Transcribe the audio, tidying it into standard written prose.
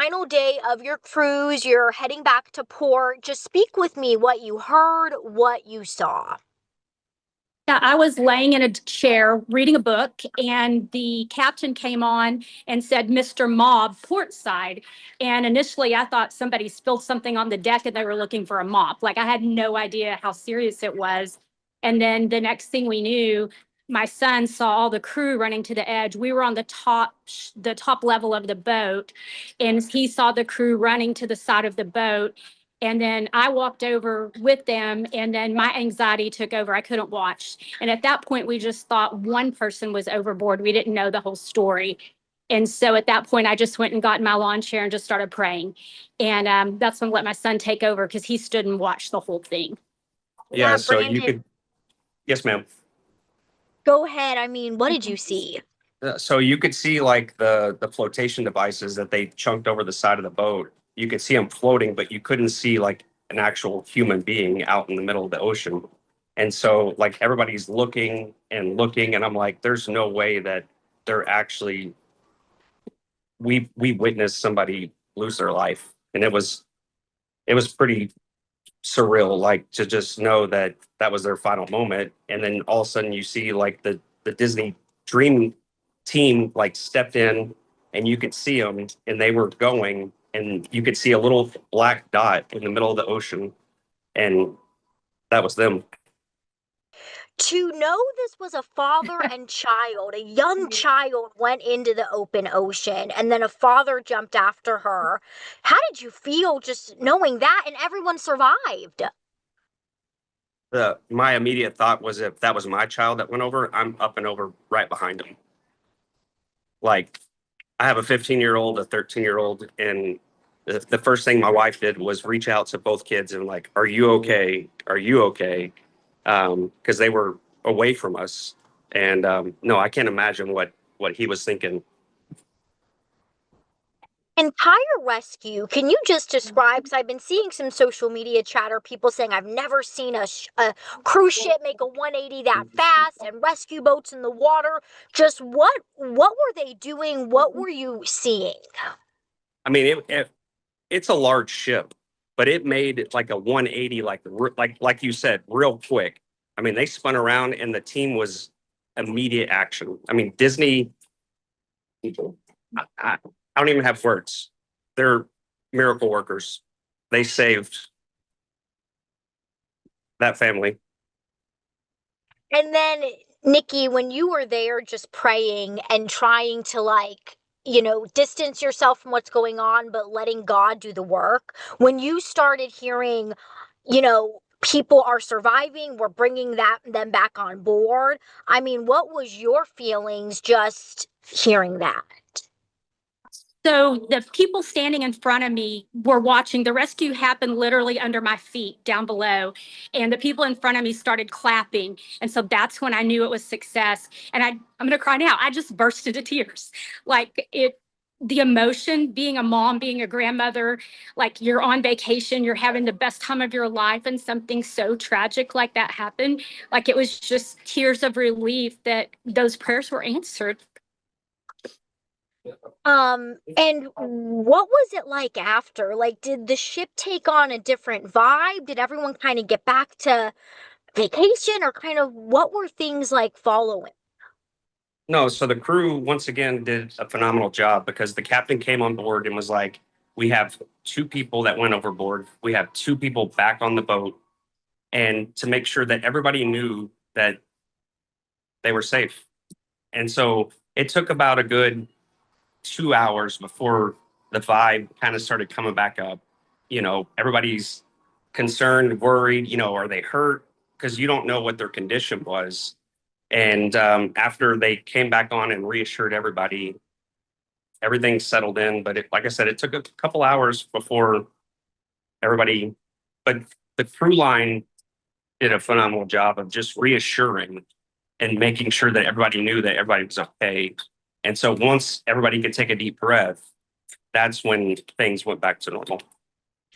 final day of your cruise. You're heading back to port. Just speak with me what you heard, what you saw. Yeah, I was laying in a chair reading a book, and the captain came on and said, "Mr. Mob, port side." And initially, I thought somebody spilled something on the deck and they were looking for a mop. Like, I had no idea how serious it was. And then the next thing we knew, my son saw all the crew running to the edge. We were on the top level of the boat, and he saw the crew running to the side of the boat. And then I walked over with them, and then my anxiety took over. I couldn't watch. And at that point, we just thought one person was overboard. We didn't know the whole story. And so at that point, I just went and got in my lawn chair and just started praying. And that's when I let my son take over, because he stood and watched the whole thing. Yeah, so you Brandon, could, yes, ma'am. go ahead. I mean, what did you see? So you could see like the flotation devices that they chunked over the side of the boat. You could see them floating, but you couldn't see like an actual human being out in the middle of the ocean. And so like everybody's looking and looking, and I'm like, there's no way that they're actually we witnessed somebody lose their life. And it was pretty surreal, like to just know that that was their final moment. And then all of a sudden you see like the Disney Dream team like stepped in, and you could see them, and they were going, and you could see a little black dot in the middle of the ocean, and that was them. To know this was a father and child, a young child went into the open ocean and then a father jumped after her. How did you feel just knowing that and everyone survived? My immediate thought was, if that was my child that went over, I'm up and over right behind him. Like, I have a 15-year-old, a 13-year-old, and the first thing my wife did was reach out to both kids and like, "Are you okay? Are you okay?" Because they were away from us, and no, I can't imagine what he was thinking. Entire rescue, can you just describe? Because I've been seeing some social media chatter, people saying I've never seen a cruise ship make a 180 that fast and rescue boats in the water. Just what were they doing? What were you seeing? I mean, it's a large ship, but it made like a 180, like you said, real quick. I mean, they spun around, and the team was immediate action. I mean, Disney people, I don't even have words. They're miracle workers. They saved that family. And then, Nikki, when you were there just praying and trying to, like, distance yourself from what's going on, but letting God do the work, when you started hearing, people are surviving, we're bringing them back on board. I mean, what was your feelings just hearing that? So the people standing in front of me were watching the rescue happen literally under my feet down below. And the people in front of me started clapping. And so that's when I knew it was success. And I'm going to cry now. I just burst into tears. Like, the emotion, being a mom, being a grandmother, like, you're on vacation, you're having the best time of your life, and something so tragic like that happened. Like, it was just tears of relief that those prayers were answered. And what was it like after? Like, did the ship take on a different vibe? Did everyone kind of get back to vacation, or kind of what were things like following? No, so the crew once again did a phenomenal job, because the captain came on board and was like, "We have two people that went overboard. We have two people back on the boat," and to make sure that everybody knew that they were safe. And so it took about a good 2 hours before the vibe kind of started coming back up. Everybody's concerned, worried, are they hurt? Because you don't know what their condition was. And after they came back on and reassured everybody, everything settled in. But like I said, it took a couple hours before everybody, but the crew line did a phenomenal job of just reassuring and making sure that everybody knew that everybody was okay. And so once everybody could take a deep breath, that's when things went back to normal.